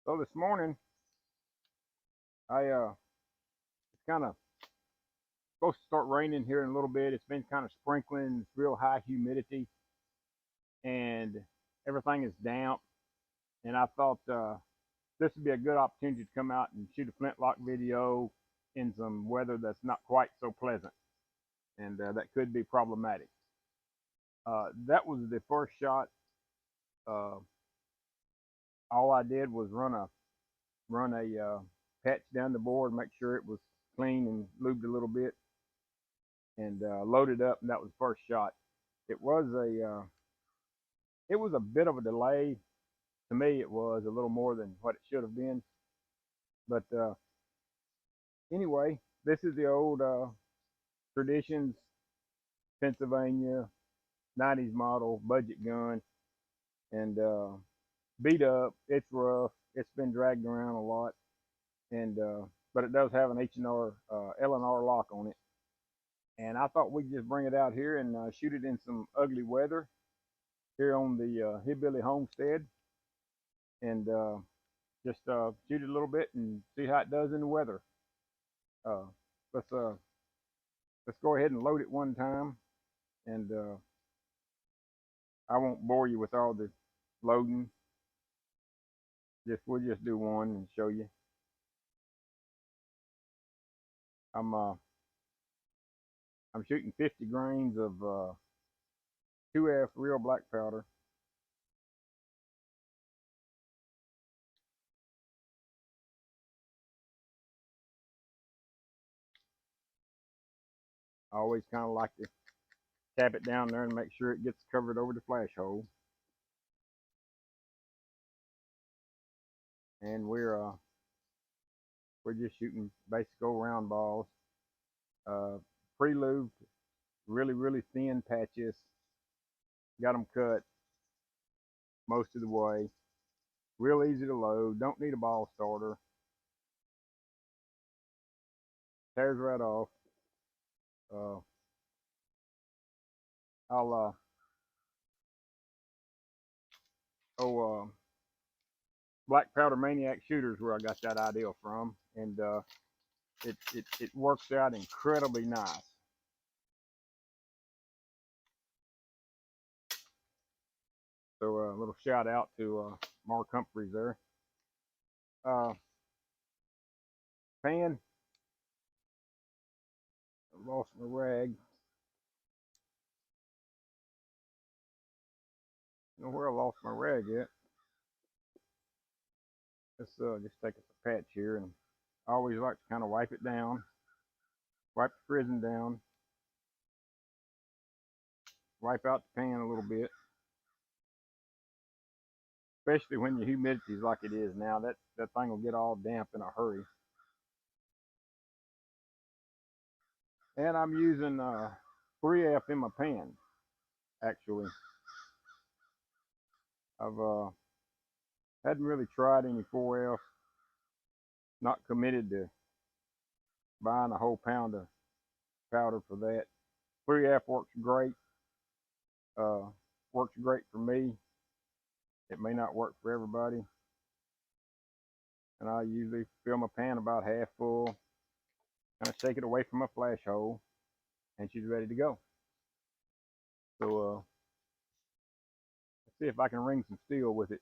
So this morning, it's kind of supposed to start raining here in a little bit. It's been kind of sprinkling. It's real high humidity, and everything is damp. And I thought this would be a good opportunity to come out and shoot a flintlock video in some weather that's not quite so pleasant, and that could be problematic. That was the first shot. Uh, all I did was run a patch down the board, make sure it was clean and lubed a little bit, and loaded up, and that was the first shot. It was a bit of a delay. To me, it was a little more than what it should have been. But anyway, this is the old Traditions Pennsylvania 90s model budget gun, and beat up. It's rough. It's been dragged around a lot, and but it does have an H&R L&R lock on it. And I thought we'd just bring it out here and shoot it in some ugly weather here on the Hillbilly Homestead, and just shoot it a little bit and see how it does in the weather. Uh, let's let's go ahead and load it one time, and I won't bore you with all the loading. We'll just do one and show you. I'm shooting 50 grains of 2F real black powder. I always kind of like to tap it down there and make sure it gets covered over the flash hole. And we're just shooting basic old round balls, pre-lubed, really thin patches. Got them cut most of the way. Real easy to load. Don't need a ball starter. Tears right off. Uh, I'll Black Powder Maniac Shooters where I got that idea from, and it works out incredibly nice. So a little shout out to Mark Humphreys there. Pan. I lost my rag. I don't know where I lost my rag at. Let's just take a patch here, and I always like to kind of wipe it down, wipe the frizzen down, wipe out the pan a little bit, especially when the humidity is like it is now. That thing will get all damp in a hurry. And I'm using 3F in my pan, actually. I've hadn't really tried any 4F, not committed to buying a whole pound of powder for that. 3F works great. Works great for me. It may not work for everybody. And I usually fill my pan about half full, kind of shake it away from my flash hole, and she's ready to go. So let's see if I can ring some steel with it.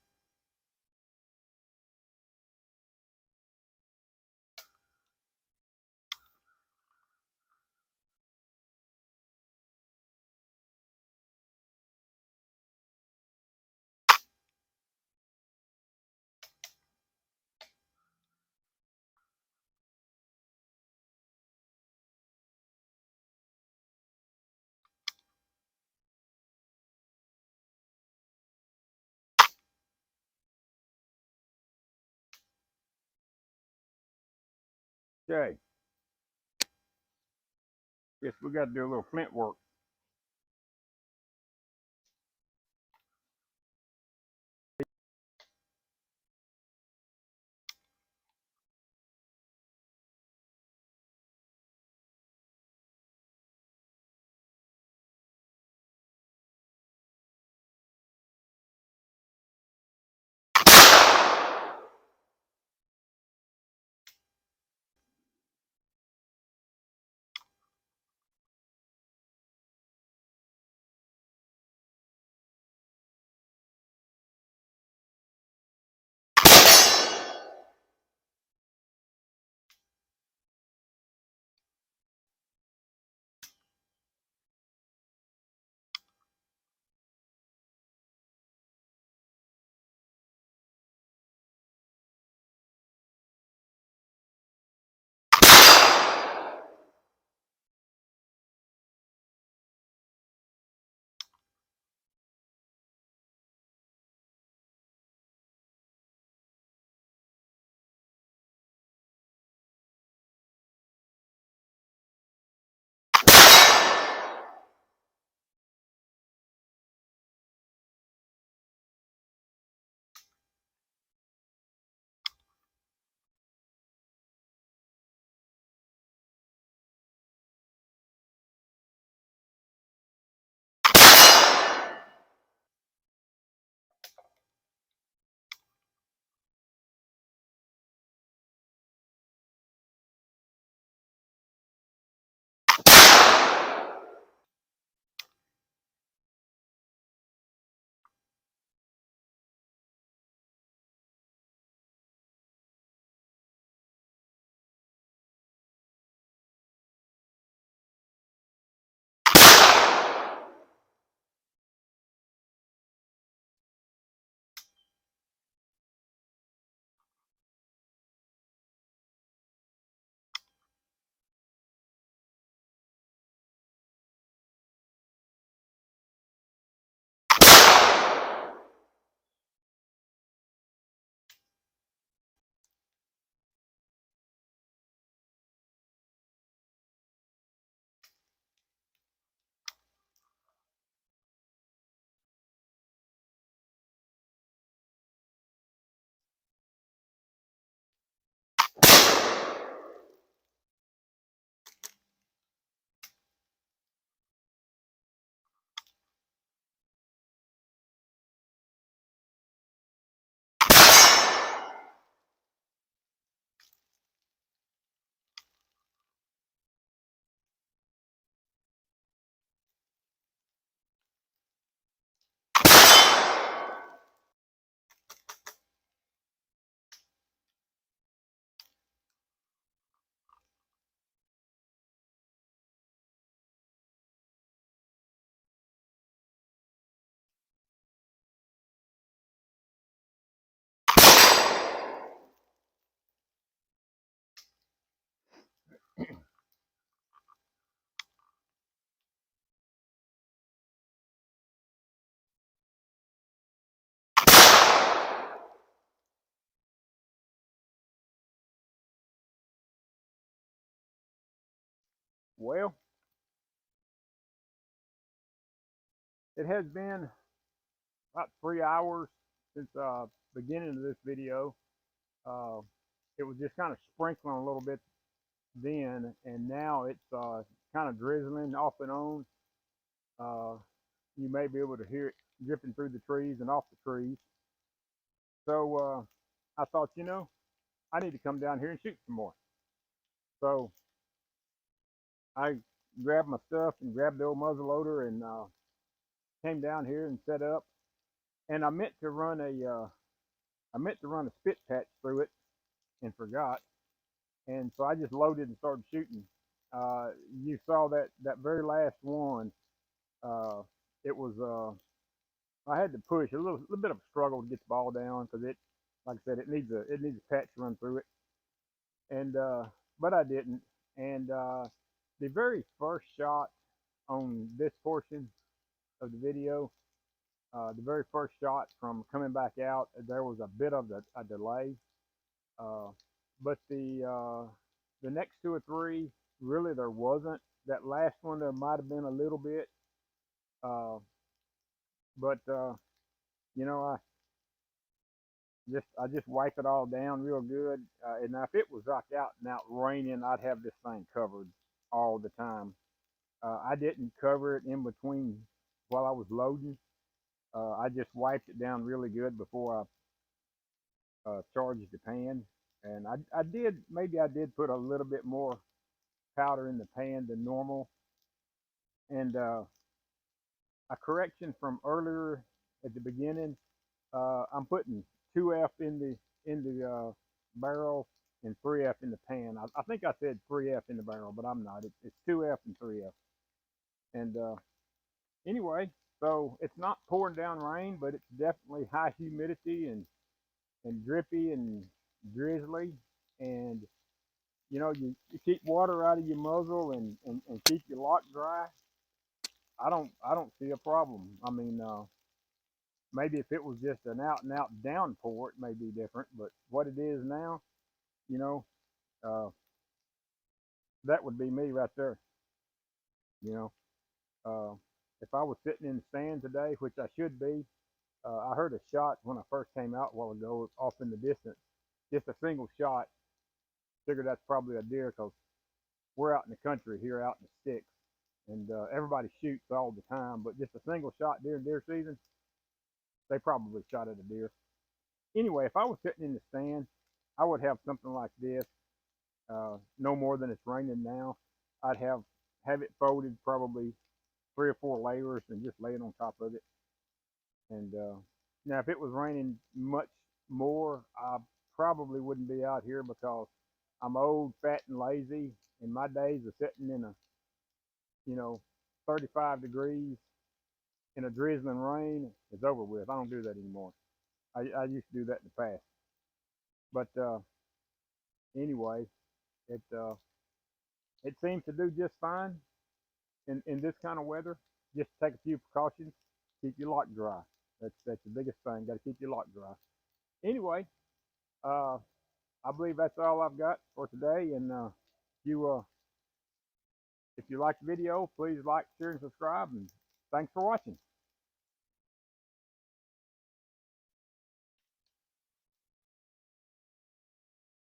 Okay. Guess we got to do a little flint work. Well, it has been about 3 hours since beginning of this video. Uh, it was just kind of sprinkling a little bit then, and now it's kind of drizzling off and on. Uh, you may be able to hear it dripping through the trees and off the trees. So I thought, I need to come down here and shoot some more. So I grabbed my stuff and grabbed the old muzzleloader and came down here and set up. And I meant to run a spit patch through it and forgot. And so I just loaded and started shooting. You saw that very last one. It was I had to push a little bit of a struggle to get the ball down because it, like I said, it needs a patch run through it. And but I didn't. And the very first shot on this portion of the video, the very first shot from coming back out, there was a bit of a delay. But the next two or three, really there wasn't. That last one there might have been a little bit, but I just wipe it all down real good. And now if it was like out and out raining, I'd have this thing covered all the time. I didn't cover it in between while I was loading. I just wiped it down really good before I charged the pan. And I did put a little bit more powder in the pan than normal. And a correction from earlier at the beginning, I'm putting 2F in the barrel and 3F in the pan. I think I said 3F in the barrel, but I'm not. It's 2F and 3F. And anyway, so it's not pouring down rain, but it's definitely high humidity and drippy and drizzly. And you keep water out of your muzzle and keep your lock dry. I don't see a problem. I mean, maybe if it was just an out and out downpour, it may be different. But what it is now, you know, uh, that would be me right there. You know, if I was sitting in the stand today, which I should be, I heard a shot when I first came out a while ago, off in the distance, just a single shot. Figured that's probably a deer because we're out in the country here, out in the sticks, and everybody shoots all the time. But just a single shot during deer season, they probably shot at a deer. Anyway, if I was sitting in the stand, I would have something like this. No more than it's raining now. I'd have it folded probably 3 or 4 layers and just lay it on top of it. And now if it was raining much more, I probably wouldn't be out here because I'm old, fat, and lazy, and my days of sitting in a 35 degrees in a drizzling rain is over with. I don't do that anymore. I used to do that in the past. But anyway, it seems to do just fine in this kind of weather. Just take a few precautions. Keep your lock dry. That's the biggest thing. Got to keep your lock dry. Anyway, I believe that's all I've got for today. And if you like the video, please like, share, and subscribe. And thanks for watching.